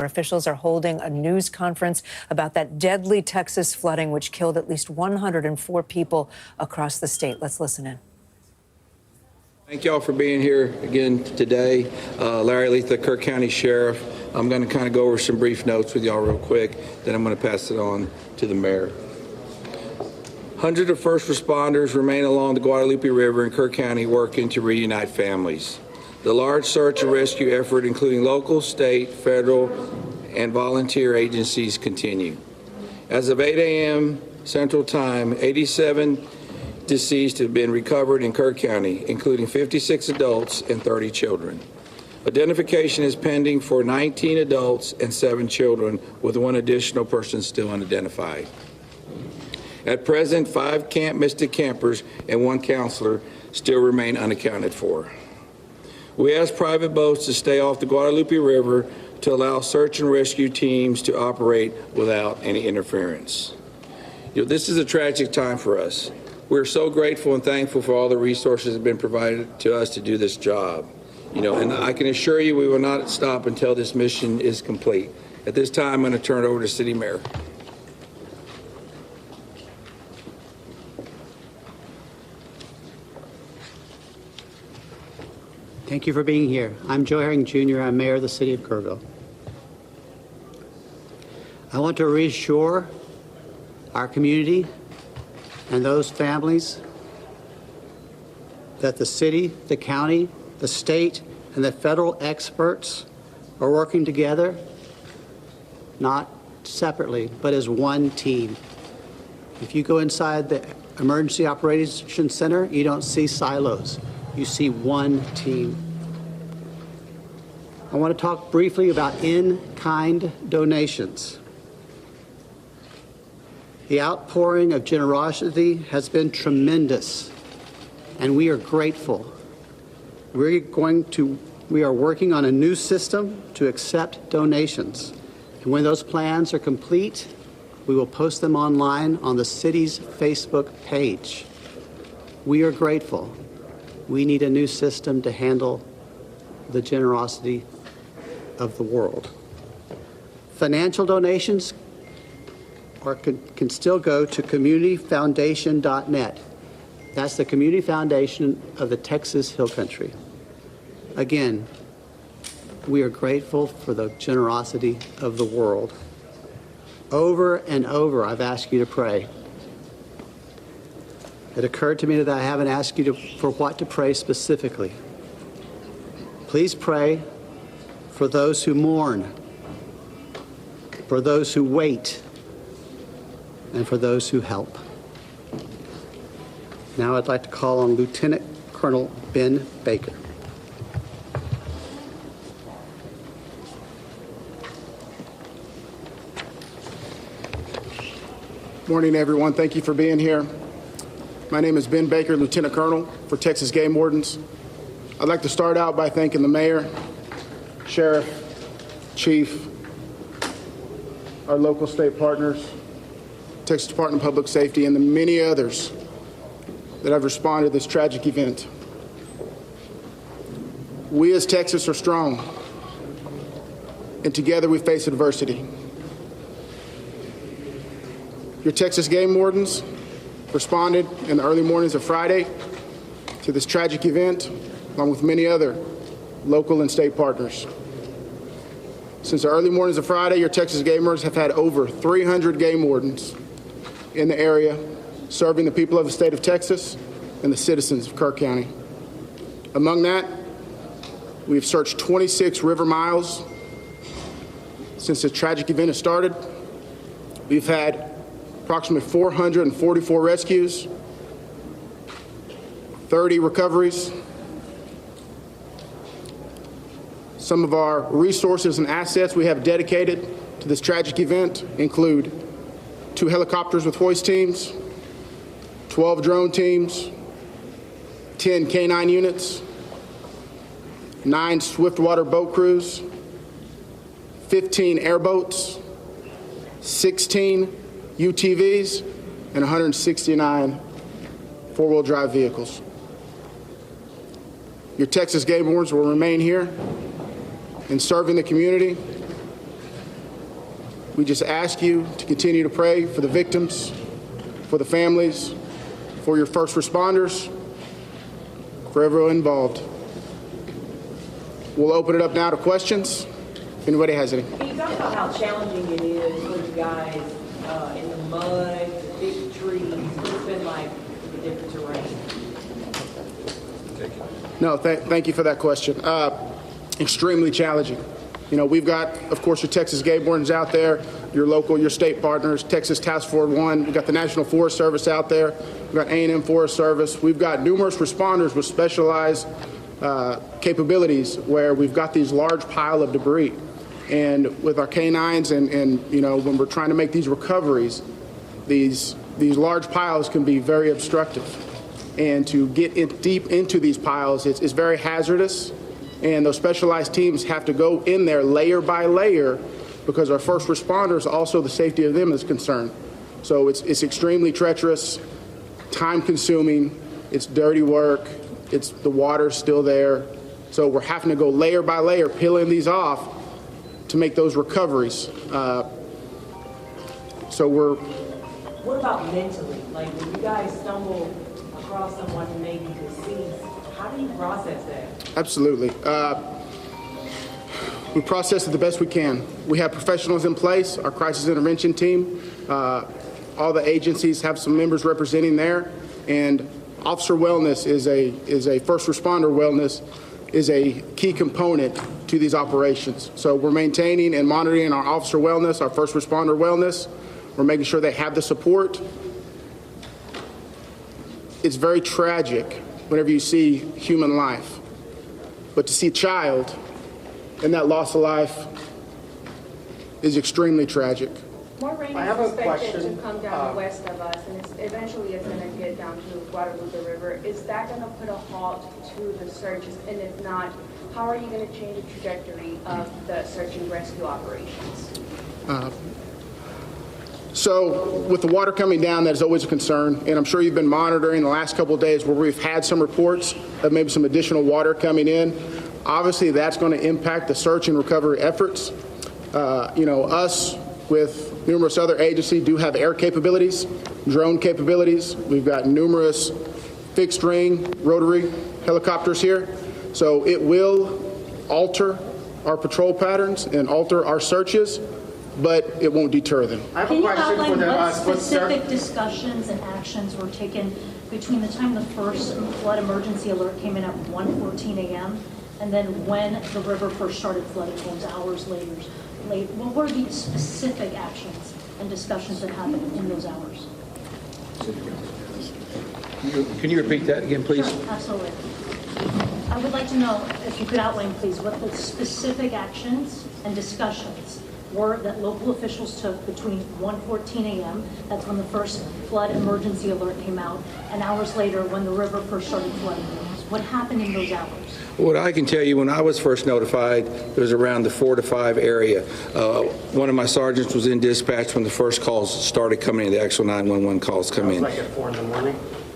Officials are holding a news conference about that deadly Texas flooding, which killed at least 104 people across the state. Let's listen in. Thank y'all for being here again today. Larry Letha, Kerr County Sheriff. I'm going to kind of go over some brief notes with y'all real quick, then I'm going to pass it on to the mayor. Hundreds of first responders remain along the Guadalupe River in Kerr County working to reunite families. The large search and rescue effort, including local, state, federal, and volunteer agencies, continue. As of 8 a.m. Central Time, 87 deceased have been recovered in Kerr County, including 56 adults and 30 children. Identification is pending for 19 adults and 7 children, with 1 additional person still unidentified. At present, 5 Camp Mystic campers and 1 counselor still remain unaccounted for. We ask private boats to stay off the Guadalupe River to allow search and rescue teams to operate without any interference. This is a tragic time for us. We're so grateful and thankful for all the resources that have been provided to us to do this job. And I can assure you we will not stop until this mission is complete. At this time, I'm going to turn it over to City Mayor. Thank you for being here. I'm Joe Herring Jr. I'm Mayor of the City of Kerrville. I want to reassure our community and those families that the city, the county, the state, and the federal experts are working together, not separately, but as one team. If you go inside the Emergency Operations Center, you don't see silos. You see one team. I want to talk briefly about in-kind donations. The outpouring of generosity has been tremendous, and we are grateful. We are working on a new system to accept donations. And when those plans are complete, we will post them online on the city's Facebook page. We are grateful. We need a new system to handle the generosity of the world. Financial donations can still go to communityfoundation.net. That's the community foundation of the Texas Hill Country. Again, we are grateful for the generosity of the world. Over and over, I've asked you to pray. It occurred to me that I haven't asked you for what to pray specifically. Please pray for those who mourn, for those who wait, and for those who help. Now I'd like to call on Lieutenant Colonel Ben Baker. Morning, everyone. Thank you for being here. My name is Ben Baker, Lieutenant Colonel for Texas Game Wardens. I'd like to start out by thanking the Mayor, Sheriff, Chief, our local state partners, Texas Department of Public Safety, and the many others that have responded to this tragic event. We as Texas are strong, and together we face adversity. Your Texas Game Wardens responded in the early mornings of Friday to this tragic event, along with many other local and state partners. Since the early mornings of Friday, your Texas Gamers have had over 300 game wardens in the area, serving the people of the state of Texas and the citizens of Kerr County. Among that, we've searched 26 river miles since the tragic event has started. We've had approximately 444 rescues, 30 recoveries. Some of our resources and assets we have dedicated to this tragic event include 2 helicopters with hoist teams, 12 drone teams, 10 K9 units, 9 swiftwater boat crews, 15 airboats, 16 UTVs, and 169 four-wheel drive vehicles. Your Texas Game Wardens will remain here and serving the community We just ask you to continue to pray for the victims, for the families, for your first responders, for everyone involved. We'll open it up now to questions. If anybody has any. Can you talk about how challenging it is for you guys in the mud, the big trees? What's been like the different terrain? No, thank you for that question. Extremely challenging. You know, we've got, of course, your Texas game wardens out there, your local, your state partners, Texas Task Force 1. We've got the National Forest Service out there. We've got A&M Forest Service. We've got numerous responders with specialized capabilities where we've got these large pile of debris. And with our canines and you know, when we're trying to make these recoveries, these large piles can be very obstructive. And to get deep into these piles is very hazardous. And those specialized teams have to go in there layer by layer because our first responders, also the safety of them is concerned. So it's extremely treacherous, time consuming, it's dirty work, the water's still there. So we're having to go layer by layer, peeling these off to make those recoveries. What about mentally? Like when you guys stumble across someone who may be deceased, how do you process that? Absolutely. We process it the best we can. We have professionals in place, our crisis intervention team. All the agencies have some members representing there. And officer wellness is a first responder wellness is a key component to these operations. So we're maintaining and monitoring our officer wellness, our first responder wellness. We're making sure they have the support. It's very tragic whenever you see human life. But to see a child and that loss of life is extremely tragic. More rain I have is a expected question. to come down west of us, and eventually it's going to get down to Guadalupe River. Is that going to put a halt to the searches? And if not, how are you going to change the trajectory of the search and rescue operations? So with the water coming down, that is always a concern. And I'm sure you've been monitoring the last couple of days where we've had some reports of maybe some additional water coming in. Obviously, that's going to impact the search and recovery efforts. You know, us with numerous other agencies do have air capabilities, drone capabilities. We've got numerous fixed wing, rotary helicopters here. So it will alter our patrol patterns and alter our searches, but it won't deter them. I have Can a you question for outline the what sir. specific discussions and actions were taken between the time the first flood emergency alert came in at 1:14 a.m. and then when the river first started flooding, those hours later? What were the specific actions and discussions that happened in those hours? Can you repeat that again, please? Sure, absolutely. I would like to know if you could outline, please, what the specific actions and discussions were that local officials took between 1:14 a.m., that's when the first flood emergency alert came out, and hours later when the river first started flooding. What happened in those hours? What I can tell you, when I was first notified, it was around the 4 to 5 area. One of my sergeants was in dispatch when the first calls started coming in, the actual 911 calls come in. Like at 4 in the morning?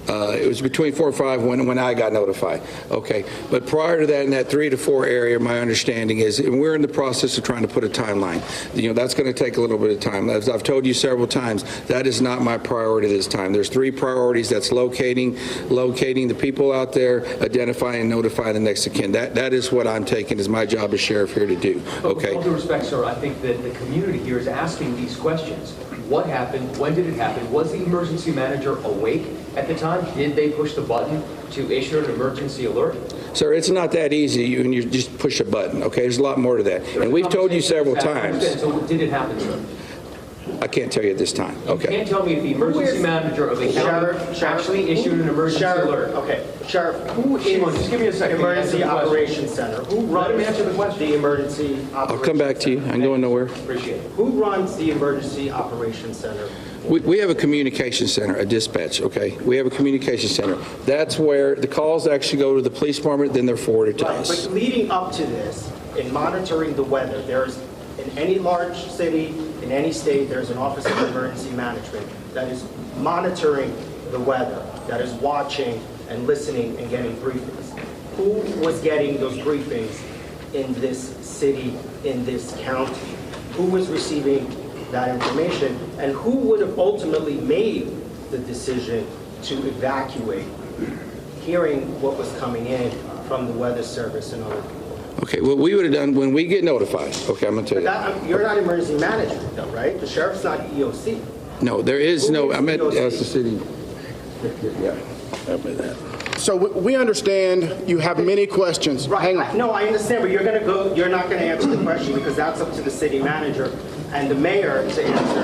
It was between 4 and 5 when I got notified. Okay, but prior to that, in that 3 to 4 area, my understanding is, and we're in the process of trying to put a timeline. You know, that's going to take a little bit of time. As I've told you several times, that is not my priority this time. There's 3 priorities. That's locating the people out there, identifying and notifying the next of kin. That is what I'm taking as my job as sheriff here to do. Okay. With all due respect, sir, I think that the community here is asking these questions. What happened? When did it happen? Was the emergency manager awake at the time? Did they push the button to issue an emergency alert? Sir, it's not that easy when you just push a button, okay? There's a lot more to that. And we've told you several times. So did it happen, sir? I can't tell you at this time. You Okay. can't tell me if the emergency manager of the county actually issued an emergency alert. Okay, Sheriff, who is Shimon, just give me a second to answer Emergency the question. Operations Center? Who Let him runs answer the question. the Emergency Operations I'll come back to you. I ain't going nowhere. Appreciate it. Who runs the Emergency Operations Center? We have a communication center, a dispatch, okay? We have a communication center. That's where the calls actually go to the police department, then they're forwarded to Right, us. but leading up to this, in monitoring the weather, there's, in any large city, in any state, there's an Office of Emergency Management that is monitoring the weather, that is watching and listening and getting briefings. Who was getting those briefings in this city, in this county? Who was receiving that information, and who would have ultimately made the decision to evacuate, hearing what was coming in from the Weather Service and other people? Okay, what we would have done when we get notified, okay, I'm going to tell you. You're not emergency management, though, right? The sheriff's not EOC. No, there is Who no, is I meant EOC? as the city. Yeah, I meant that. So we understand you have many questions. Right. Hang on. No, I understand, but you're not going to answer the question because that's up to the city manager and the mayor to answer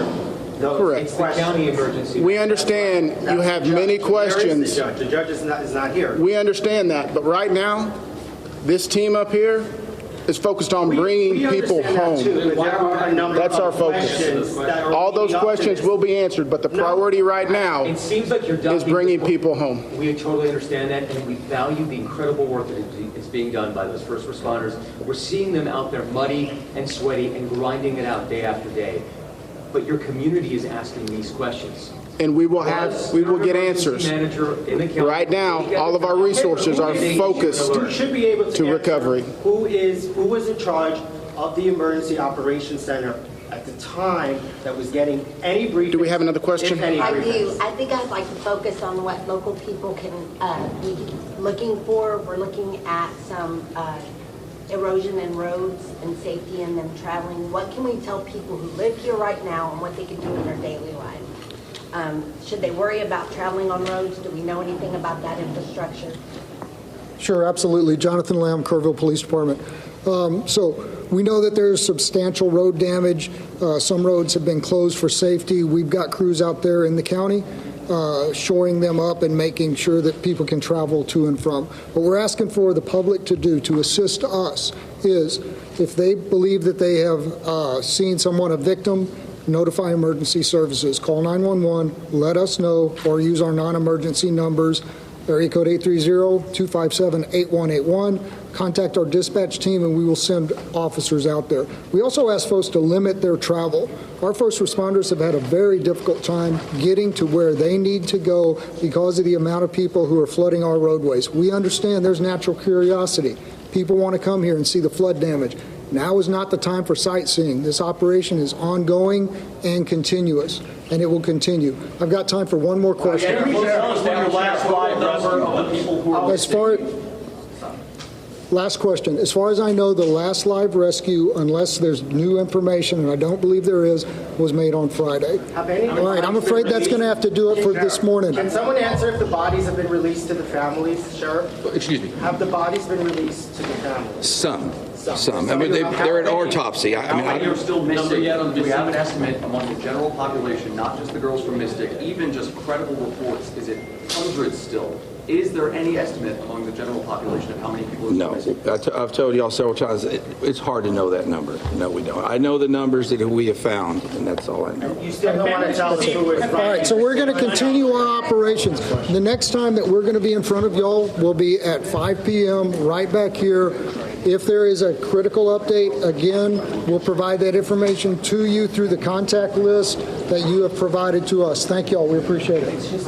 those Correct. It's the questions. county emergency. We understand you have many questions. Where is the judge? The judge is not here. We understand that, but right now, this team up here is focused on bringing We people understand that home. too, but there are a number That's our of focus. questions that are All those leading up to questions this. will be answered, but the priority right now It seems like you're is bringing people home. We totally understand that, and we value the incredible work that is being done by those first responders. We're seeing them out there muddy and sweaty and grinding it out day after day. But your community is asking these questions. And we will get answers. Right now, all of our resources are focused You should be able to answer recovery. Who was in charge of the Emergency Operations Center at the time that was getting any briefings? Do we have another question? If any I briefings? do. I think I'd like to focus on what local people can be looking for. We're looking at some erosion in roads and safety in them traveling. What can we tell people who live here right now and what they can do in their daily life? Should they worry about traveling on roads? Do we know anything about that infrastructure? Sure, absolutely. Jonathan Lamb, Kerrville Police Department. So we know that there's substantial road damage. Some roads have been closed for safety. We've got crews out there in the county shoring them up and making sure that people can travel to and from. What we're asking for the public to do to assist us is if they believe that they have seen someone, a victim, notify emergency services. Call 911, let us know, or use our non-emergency numbers, area code 830-257-8181. Contact our dispatch team and we will send officers out there. We also ask folks to limit their travel. Our first responders have had a very difficult time getting to where they need to go because of the amount of people who are flooding our roadways. We understand there's natural curiosity. People want to come here and see the flood damage. Now is not the time for sightseeing. This operation is ongoing and continuous, and it will continue. I've got time for one more question. Last question. As far as I know, the last live rescue, unless there's new information, and I don't believe there is, was made on Friday. All right, I'm afraid that's going to have to do it for this morning. Can someone answer if the bodies have been released to the families, Sheriff? Excuse me. Have the bodies been released to the families? Some. I mean, they're at autopsy. You're still missing. We have an estimate among the general population, not just the girls from Mystic, even just credible reports. Is it hundreds still? Is there any estimate among the general population of how many people are missing? No. I've told y'all several times, it's hard to know that number. No, we don't. I know the numbers that we have found, and that's all I know. You still don't want to tell us who is All right, so we're going to continue our operations. The next time that we're going to be in front of y'all will be at 5 p.m. right back here. If there is a critical update, again, we'll provide that information to you through the contact list that you have provided to us. Thank y'all. We appreciate it.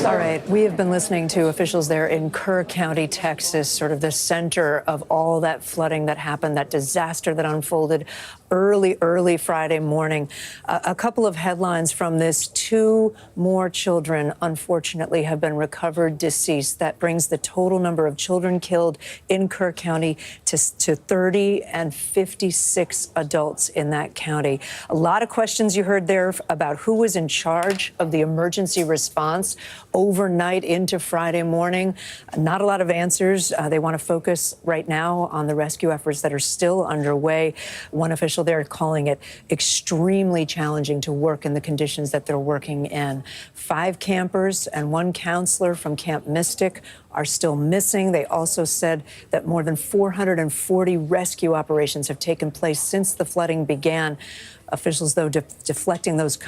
All right. We have been listening to officials there in Kerr County, Texas, sort of the center of all that flooding that happened, that disaster that unfolded early Friday morning. A couple of headlines from this. 2 more children, unfortunately, have been recovered deceased. That brings the total number of children killed in Kerr County to 30 and 56 adults in that county. A lot of questions you heard there about who was in charge of the emergency response overnight into Friday morning. Not a lot of answers. They want to focus right now on the rescue efforts that are still underway. One official there calling it extremely challenging to work in the conditions that they're working in. 5 campers and 1 counselor from Camp Mystic are still missing. They also said that more than 440 rescue operations have taken place since the flooding began. Officials, though, deflecting those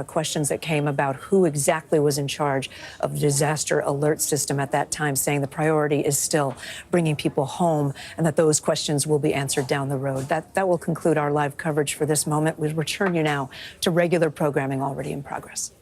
questions that came about who exactly was in charge of the disaster alert system at that time, saying the priority is still bringing people home and that those questions will be answered down the road. That will conclude our live coverage for this moment. We'll return you now to regular programming already in progress.